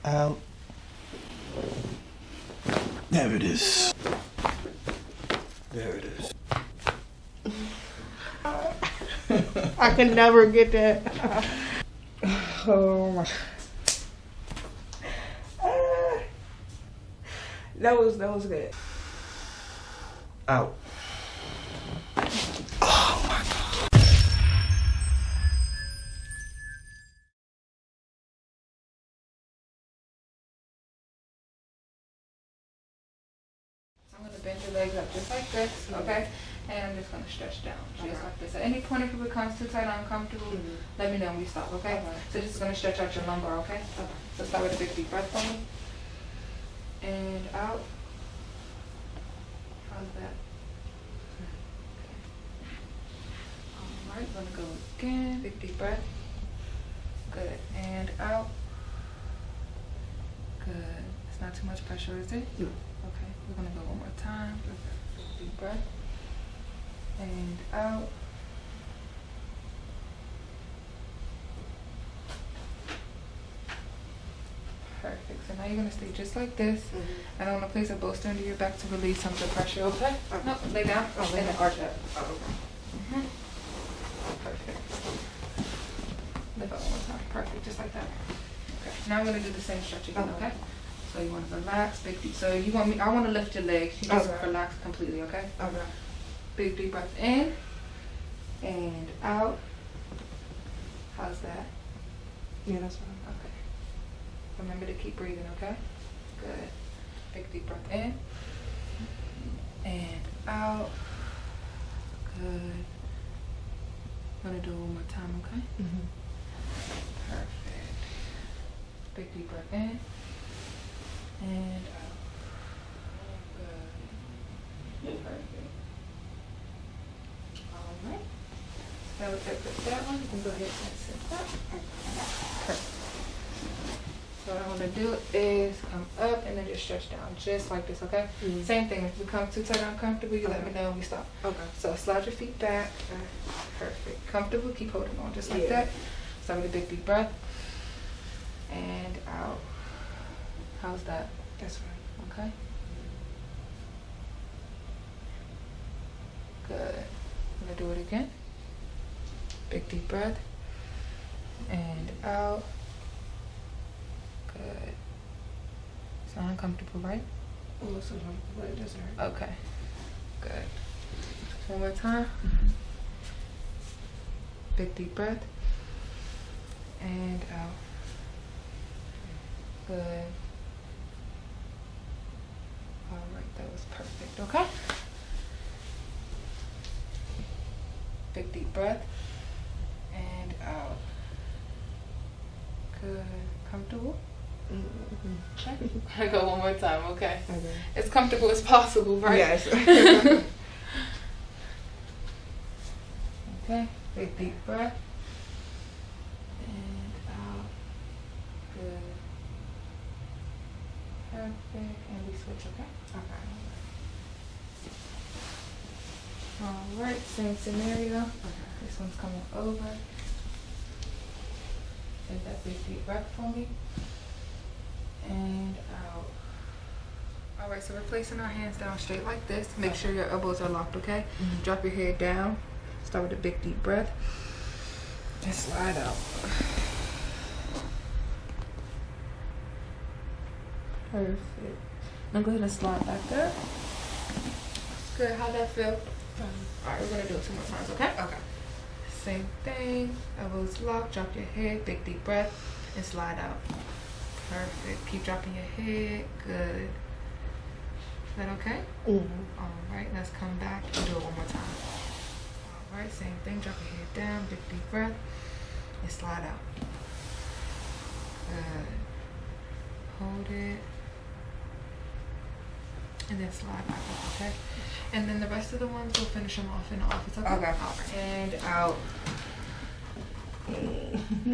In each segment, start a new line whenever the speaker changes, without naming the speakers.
Out. There it is. There it is.
I can never get that. Oh my. That was good.
Out.
I'm going to bend your legs up just like this, okay? And I'm just going to stretch down just like this. At any point if it becomes too tight or uncomfortable, let me know when we stop, okay? So just going to stretch out your lumbar, okay? So start with a big deep breath for me. And out. How's that? Alright, going to go again. Big deep breath. Good. And out. Good. It's not too much pressure, is it?
No.
Okay, we're gonna go one more time. Deep breath. And out. Perfect. So now you're gonna stay just like this. And I'm gonna place a bolster under your back to release some of the pressure, okay? No, lay down. And then arch up. Perfect. Lift up one more time. Perfect, just like that. Okay. Now I'm gonna do the same stretch again, okay? So you want to relax, big deep. So you want me? I want to lift your legs. You just relax completely, okay?
Okay.
Big deep breath in and out. How's that?
Yeah, that's fine.
Okay. Remember to keep breathing, okay? Good. Big deep breath in and out. Good. Gonna do it one more time, okay? Perfect. Big deep breath in. And out. Good. Perfect. All right. Now we'll take that one. You can go ahead and sit that. Perfect. So what I'm going to do is come up and then just stretch down, just like this, okay? Same thing. If it becomes too tight or uncomfortable, you let me know when we stop.
Okay.
So slide your feet back. Perfect. Comfortable, keep holding on just like that. Start with a big deep breath. And out. How's that?
That's fine.
Okay. Good. I'm gonna do it again. Big deep breath. And out. Good. It's not uncomfortable, right?
Oh, it's uncomfortable, but it doesn't hurt.
Okay. Good. One more time. Big deep breath. And out. Good. All right, that was perfect, okay? Big deep breath. And out. Good. Comfortable? Check. I go one more time, okay?
Okay.
As comfortable as possible, right?
Yes.
Okay. Big deep breath. And out. Good. Perfect. And we switch, okay? Okay. Alright, same scenario. This one's coming over. Take that big deep breath for me. And out. Alright, so we're placing our hands down straight like this. Make sure your elbows are locked, okay? Drop your head down. Start with a big deep breath. And slide out. Perfect. Now go ahead and slide back up. Good, how'd that feel? Alright, we're gonna do it 2 more times, okay?
Okay.
Same thing. Elbows locked, drop your head, big deep breath, and slide out. Perfect. Keep dropping your head. Good. Is that okay? Alright, let's come back and do it one more time. Alright, same thing. Drop your head down, big deep breath, and slide out. Good. Hold it. And then slide back up, okay? And then the rest of the ones, we'll finish them off in the office, okay?
Okay.
Alright. And out.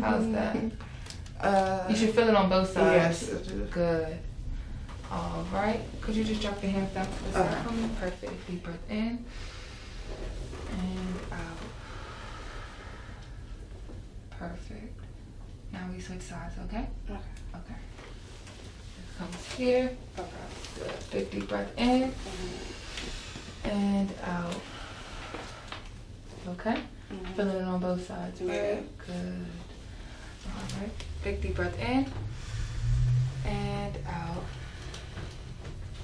How's that? You should feel it on both sides.
Yes.
Good. All right. Could you just drop your hands down to the side
Okay.
for me? Perfect. Deep breath in and out. Perfect. Now we switch sides, okay?
Okay.
Okay. comes here.
Okay.
Good. Big deep breath in and out. Okay? Feeling it on both sides, right?
Yeah.
Good. All right. Big deep breath in and out.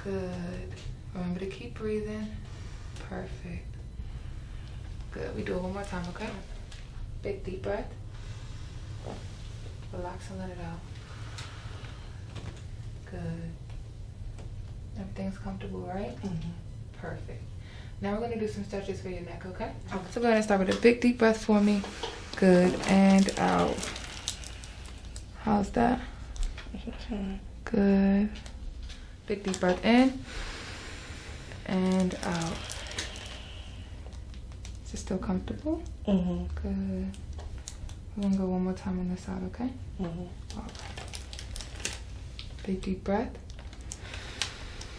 Good. Remember to keep breathing. Perfect. Good. We do it one more time, okay? Big deep breath. Relax and let it out. Good. Everything's comfortable, right? Perfect. Now we're going to do some stretches for your neck, okay? So we're going to start with a big deep breath for me. Good. And out. How's that? Good. Big deep breath in and out. Is it still comfortable? Good. We're going to go one more time on this side, okay? All right. Big deep breath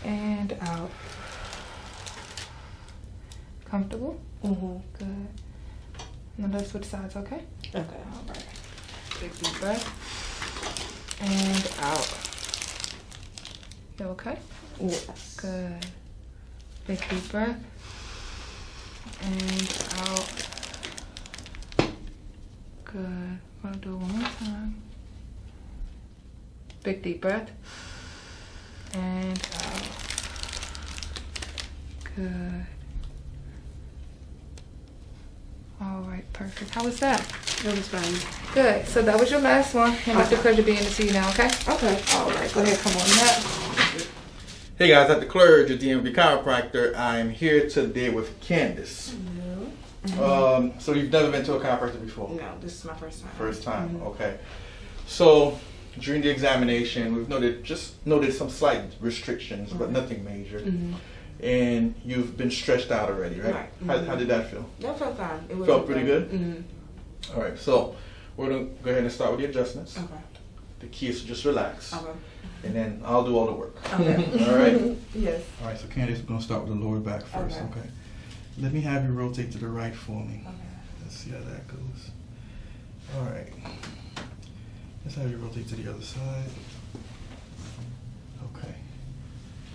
and out. Comfortable? Good. Now let's switch sides, okay?
Okay.
All right. Big deep breath and out. You okay?
Yes.
Good. Big deep breath and out. Good. I'm gonna do it one more time. Big deep breath and out. Good. All right, perfect. How was that?
That was fun.
Good. So that was your last one. And it's a pleasure being to see you now, okay?
Okay.
All right, go ahead, come on up.
Hey guys, at the Clerge, your DMV chiropractor. I'm here today with Candace. So you've never been to a chiropractor before?
No, this is my first time.
First time, okay. So during the examination, we've noted some slight restrictions, but nothing major. And you've been stretched out already, right? How did that feel?
That felt fine. It
Felt pretty good? All right, so we're going to go ahead and start with the adjustments.
Okay.
The key is to just relax.
Okay.
And then I'll do all the work.
Okay.
All right?
Yes.
All right, so Candace, we're going to start with the lower back first, okay? Let me have you rotate to the right for me.
Okay.
Let's see how that goes. All right. Let's have you rotate to the other side. Okay.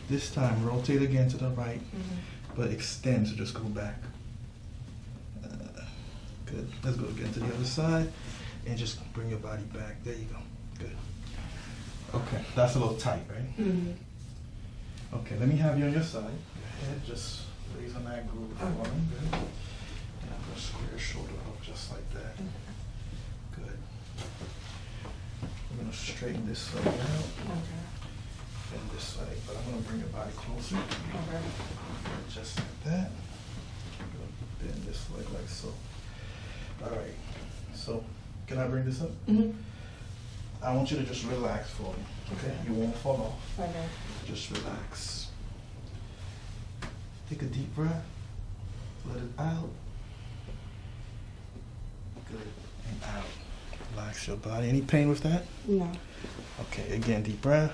This time, rotate again to the right, but extend, so just go back. Good. Let's go again to the other side, and just bring your body back. There you go. Good. Okay, that's a little tight, right? Okay, let me have you on your side. Your head just lays on that groove for me. Good. And I'm going to square your shoulder up just like that. Good. We're going to straighten this side out. And this side, but I'm going to bring your body closer. Just like that. I'm going to bend this leg like so. All right. So, can I bring this up? I want you to just relax for me. Okay? You won't fall off.
Okay.
Just relax. Take a deep breath. Let it out. Good. And out. Relax your body. Any pain with that?
No.
Okay, again, deep breath.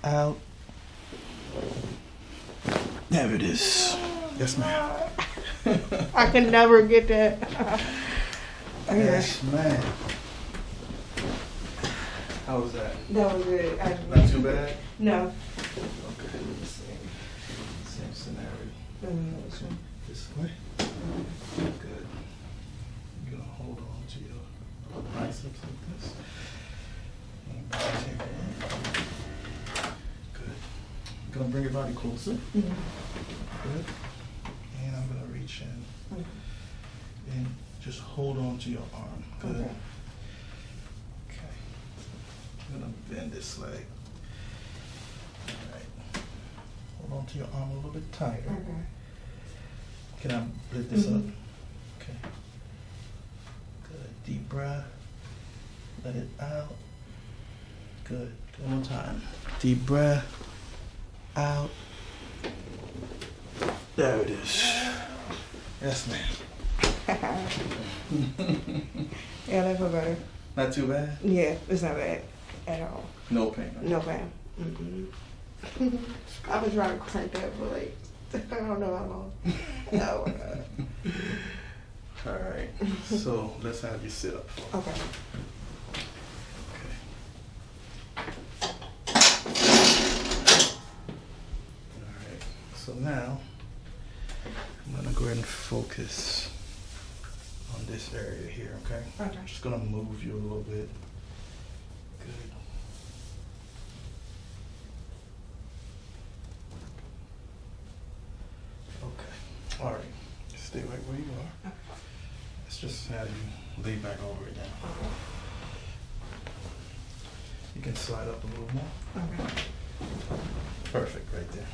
Out. There it is. Yes, ma'am.
I can never get that.
Yes, ma'am. How was that?
That was good.
Not too bad?
No.
Okay. Same scenario. This way. Good. You're going to hold on to your biceps like this. And take one. Good. I'm going to bring your body closer. Good. And I'm going to reach in. And just hold on to your arm. Good.
Okay.
Okay. I'm going to bend this leg. All right. Hold on to your arm a little bit tighter.
Okay.
Can I lift this up? Okay. Good. Deep breath. Let it out. Good. One more time. Deep breath. Out. There it is. Yes, ma'am.
Yeah, that felt better.
Not too bad?
Yeah, it's not bad at all.
No pain. Right?
No pain. I've been trying to crank that for like, I don't know how long. Oh my God.
All right. So let's have you sit up.
Okay.
Okay. now, I'm gonna go ahead and focus on this area here, okay?
Okay.
I'm just gonna move you a little bit. Good. Okay. All right. Stay right where you are.
Okay.
Let's just have you lay back all the way down. You can slide up a little more.
Okay.
Perfect, right there.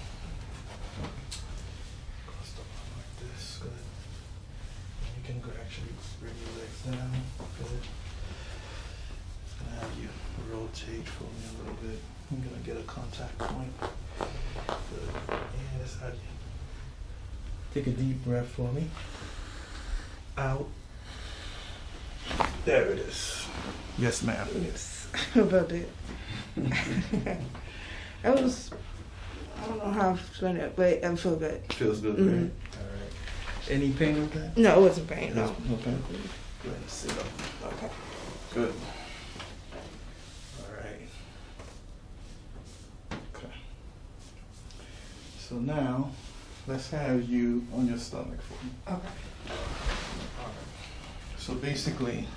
Cross the line like this, good. And you can go actually bring your legs down, good. Just gonna have you rotate for me a little bit. I'm gonna get a contact point. Good. And let's have you take a deep breath for me. Out. There it is. Yes, ma'am.
Yes. About it. I don't know how I explain it, but I feel good.
Feels good,
Mhm.
right? All right. Any pain with that?
No, it wasn't pain, no.
No pain? Go ahead and sit up.
Okay.
Good. All right. Okay. So now, let's have you on your stomach for me.
Okay.
All right. So basically,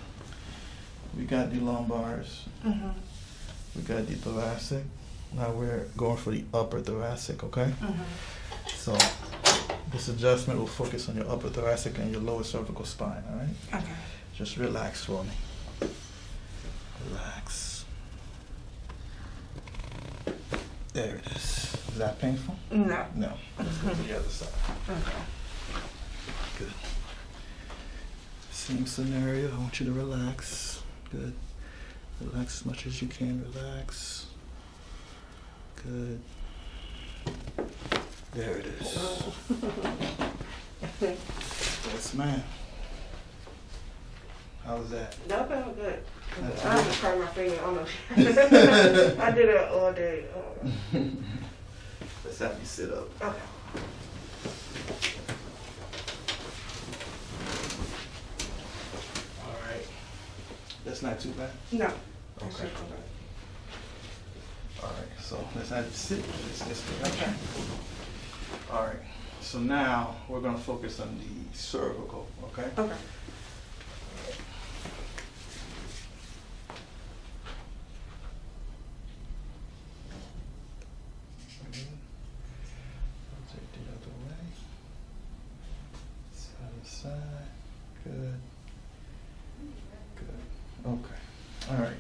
we got the lumbars,
Mhm.
we got the thoracic. Now we're going for the upper thoracic, okay?
Mhm.
So this adjustment will focus on your upper thoracic and your lower cervical spine, all right?
Okay.
Just relax for me. Relax. There it is. Is that painful?
No.
No. Let's go to the other side.
Okay.
Good. Same scenario. I want you to relax. Good. Relax as much as you can. Relax. Good. There it is. Yes, ma'am. How was that?
That felt good.
That's
I
good.
just cracked my finger on the. I did it all day.
Let's have you sit up.
Okay.
All right. That's not too bad.
No.
Okay. All right. So let's have you sit this direction. All right. So now we're gonna focus on the cervical. Okay.
Okay.
Good. Rotate the other way. Side to side. Good. Good. Okay. All right.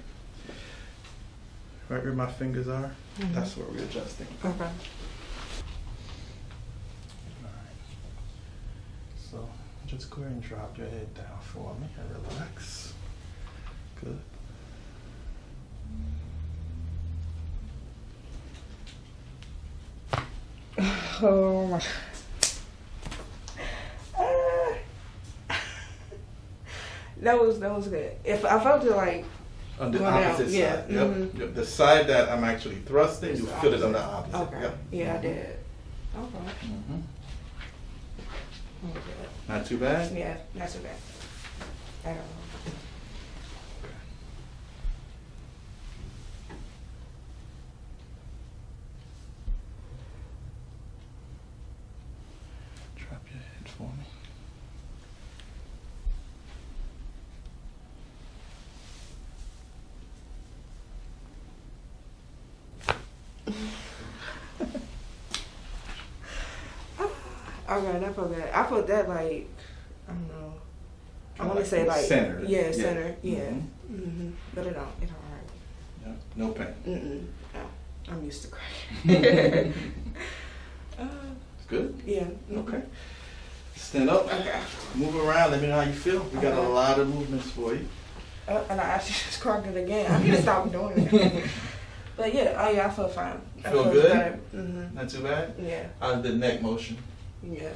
Right where my fingers are,
Mhm.
that's where we're adjusting.
Okay.
Alright. So just go ahead and drop your head down for me and relax. Good.
Oh my. That was good. If I felt it like
On the
Go down,
opposite
yeah,
side. Yep.
mhm.
Yep. The side that I'm actually thrusting, you
It's the
feel it on the
opposite.
opposite.
Okay.
Yep.
Yeah, I did. Okay.
Mm-hmm.
Okay.
Not too bad?
Yeah, not too bad. I don't know.
Okay. Drop your head for me.
Okay, that felt good. I felt that like, I don't know. I want to say like
center.
Yeah, center. Yeah.
Mhm.
Mhm. But it don't hurt.
Yep. No pain.
Mm-mm. No, I'm used to crying.
It's good?
Yeah.
Okay. Stand up.
Okay.
Move around. Let me know how you feel. We got a
Okay.
lot of movements for you.
And I actually just cracked it again. I need to stop doing it. But yeah, oh yeah, I feel fine.
Feel good?
Mhm.
Not too bad?
Yeah.
How's the neck motion?
Yeah.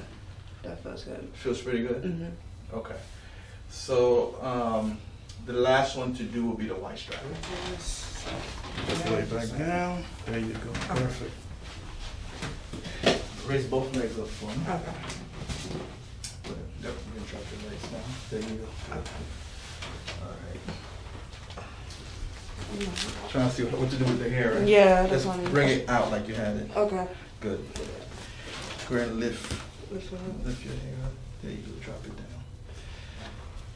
That feels good.
Feels pretty good?
Mhm.
Okay. So, the last one to do will be the white strap. Just lay back down. There you go. Perfect. Raise both legs up for me.
Okay.
Yep, you can drop your legs down. There you go. All right. Trying to see what to do with the hair, right?
Yeah, that's
Just
funny.
bring it out like you had it.
Okay.
Good. Go ahead and lift
Which one?
your hair up. There you go, drop it down.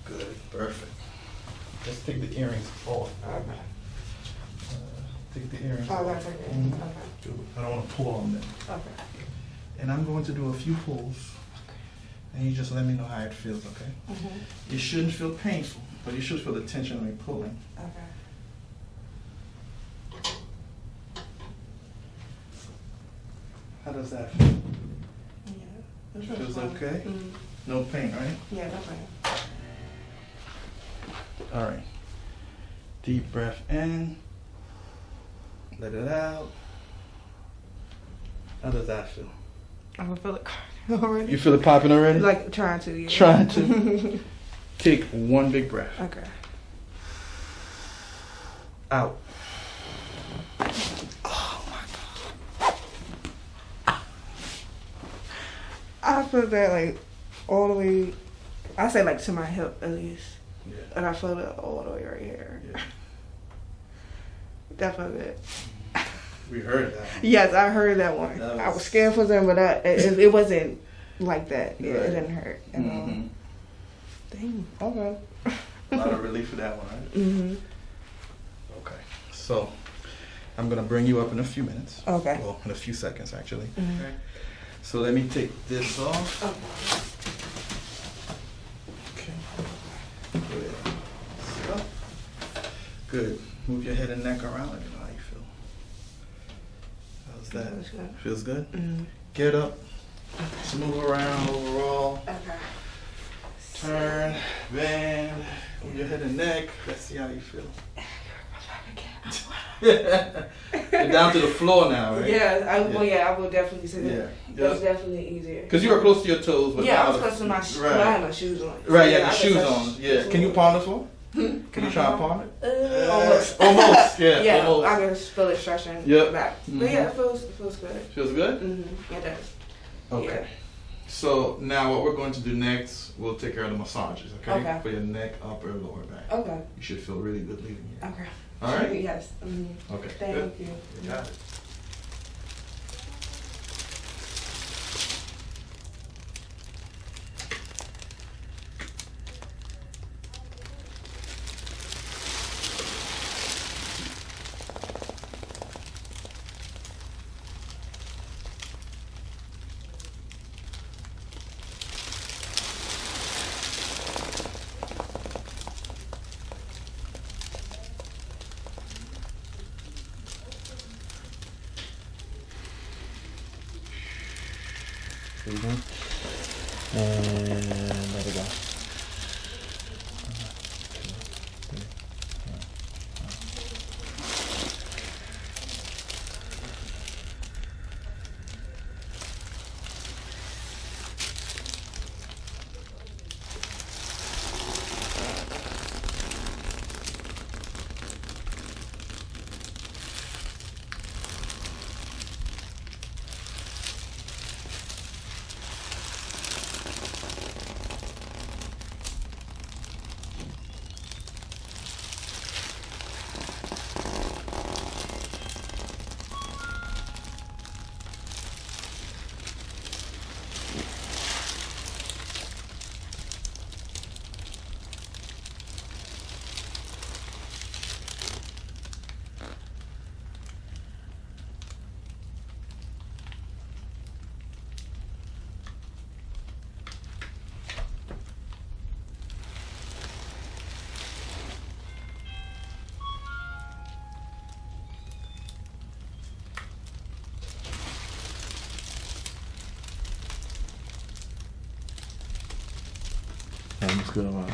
Good, perfect. Let's take the earrings off.
Okay.
Take the earrings
Oh,
off.
that's okay.
Mhm.
Okay.
Good. I don't want to pull on them.
Okay.
And I'm going to do a few pulls. And you just let me know how it feels, okay?
Mm-hmm.
It shouldn't feel painful, but you should feel the tension when you're pulling.
Okay.
How does that feel?
Yeah.
It feels
fine.
okay?
Mm-hmm.
No pain, right?
Yeah, that's fine.
All right. Deep breath in. Let it out. How does that feel?
I can feel it already.
You feel it popping already?
Like trying to, yeah.
Trying to. Take one big breath.
Okay.
Out.
I feel that like all the way, I say like to my hip at least.
Yeah.
And I feel it all the way right here.
Yeah.
Definitely it.
We heard that.
Yes, I heard that one.
That
I
was-
was scared for them, but it wasn't like that. Yeah,
Right.
it didn't hurt at all.
Mhm.
Dang. Okay.
A lot of relief for that one, right?
Mhm.
Okay. So, I'm going to bring you up in a few minutes.
Okay.
Well, in a few seconds, actually.
Mhm.
Okay. So, let me take this off.
Okay.
Okay. Good. Sit up. Good. Move your head and neck around. Let me know how you feel. How's that?
Feels good.
Feels good?
Mhm.
Get up. Smooth around overall.
Okay.
Turn. Bend. Move your head and neck. Let's see how you feel. You're down to the floor now, right?
Yeah, I will definitely say that.
Yeah.
That's definitely easier.
Because you were close to your toes. But
Yeah,
now
I was
the-
close to my shoes.
Right.
I had my shoes on.
Right, you
I
had the
could
shoes
touch
on. Yeah.
the
Can you
floor.
palm the floor?
Can
Can you try and palm it?
Almost.
Almost. Yeah.
Yeah,
Almost.
I can feel it stretching
Yep.
back.
Mhm.
But yeah, it feels good.
Feels good?
Mm-hmm. It does.
Okay. So now what we're going to do next, we'll take care of the massages, okay?
Okay.
For your neck, upper, lower back.
Yeah. Okay.
You should feel really good leaving here.
Okay.
All right?
Yes. Mm-hmm.
Okay.
Thank
good.
you.
You got it. And let it go. I'm just gonna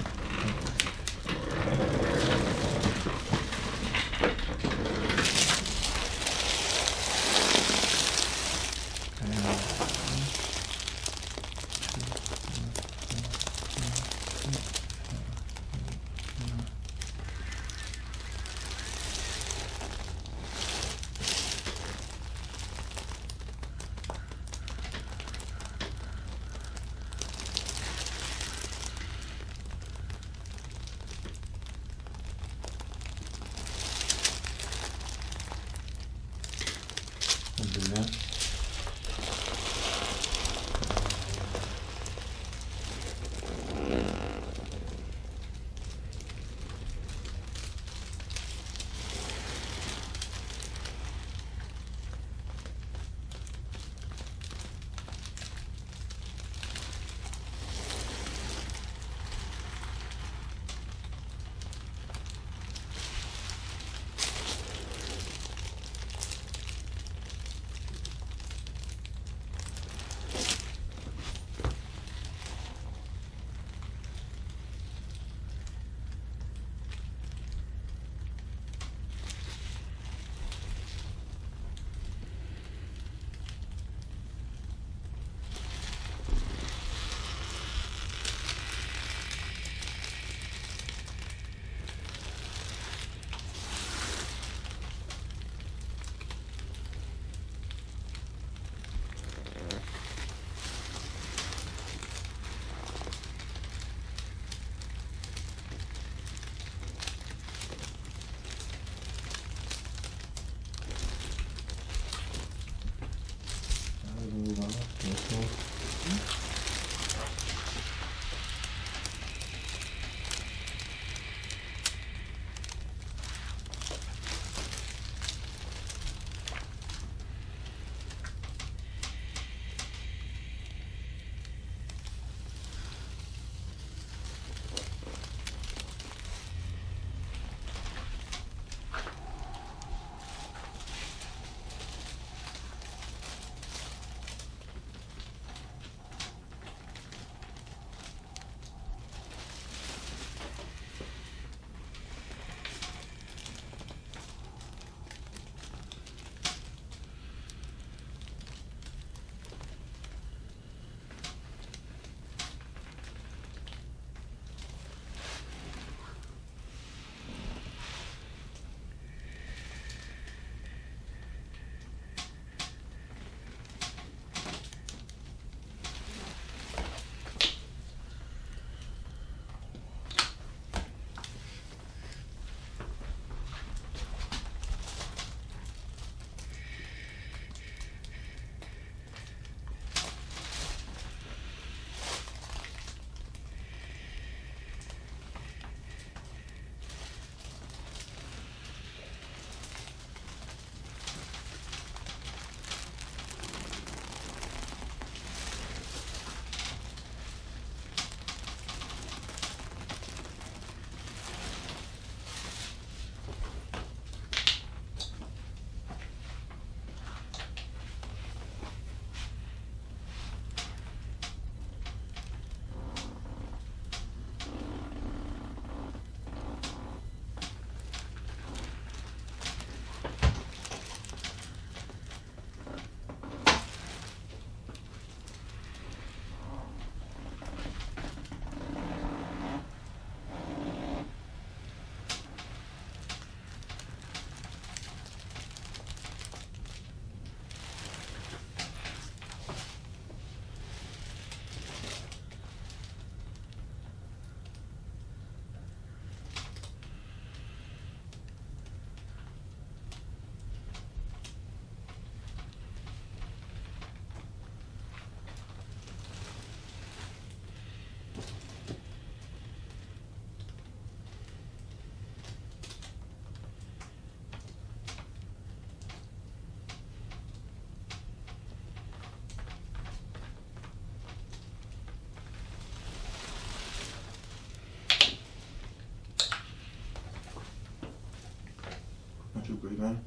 breathe in.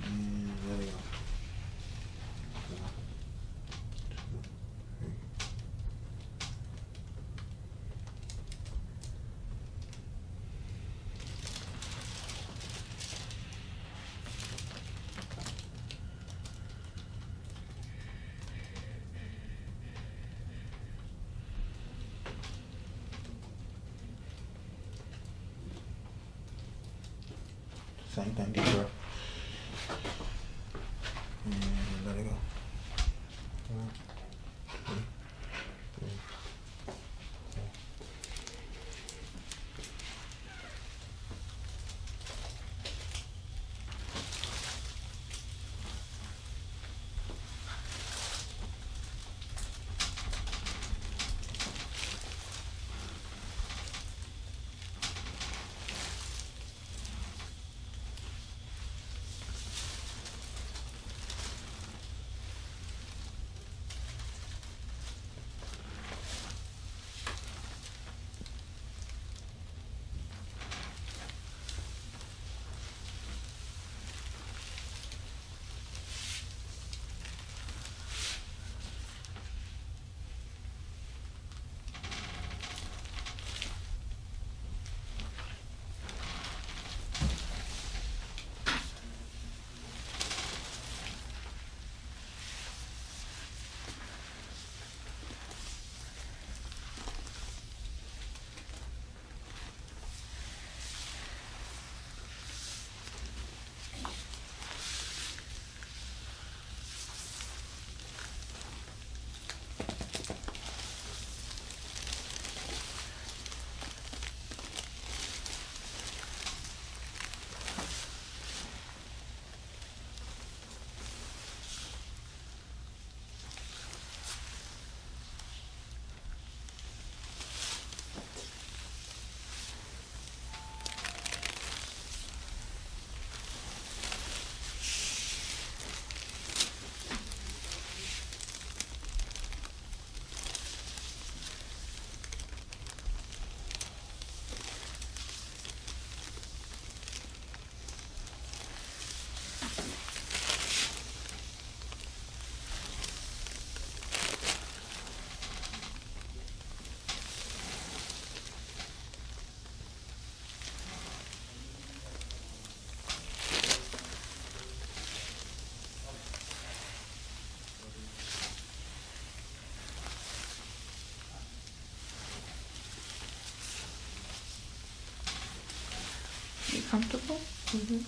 And let it go. 1, 2, 3. Same thing, deep breath. And let it go. 1, 2, 3, 4.
You comfortable?
Mm-hmm.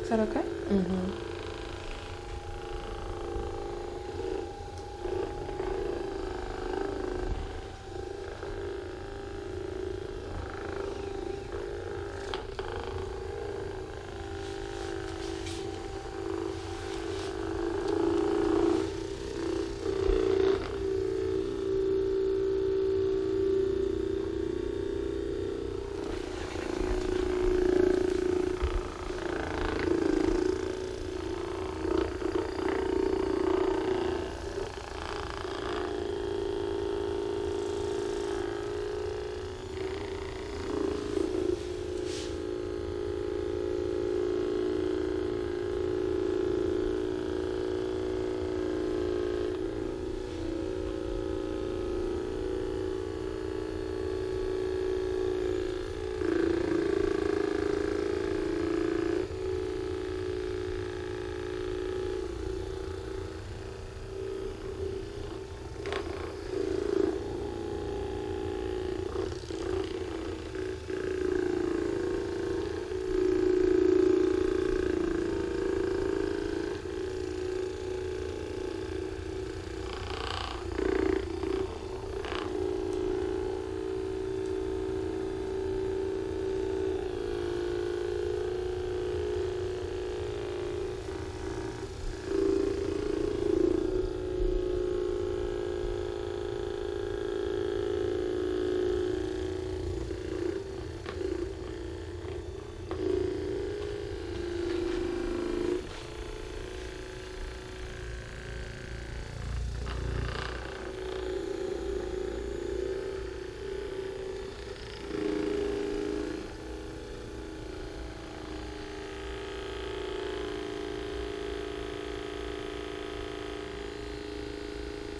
Is that okay?
Mm-hmm.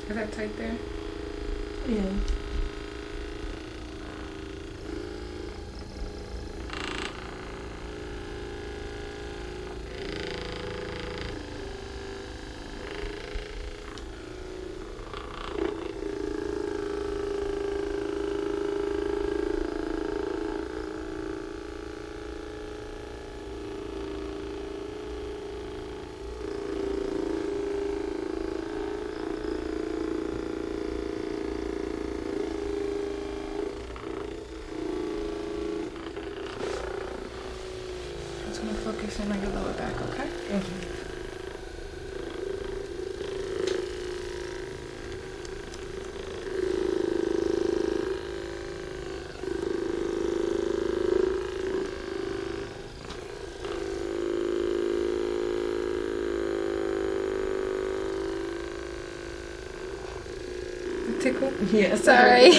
Is that tight there?
Yeah.
I'm just gonna focus in on your lower back, okay?
Mm-hmm.
Tickle?
Yeah.
Sorry.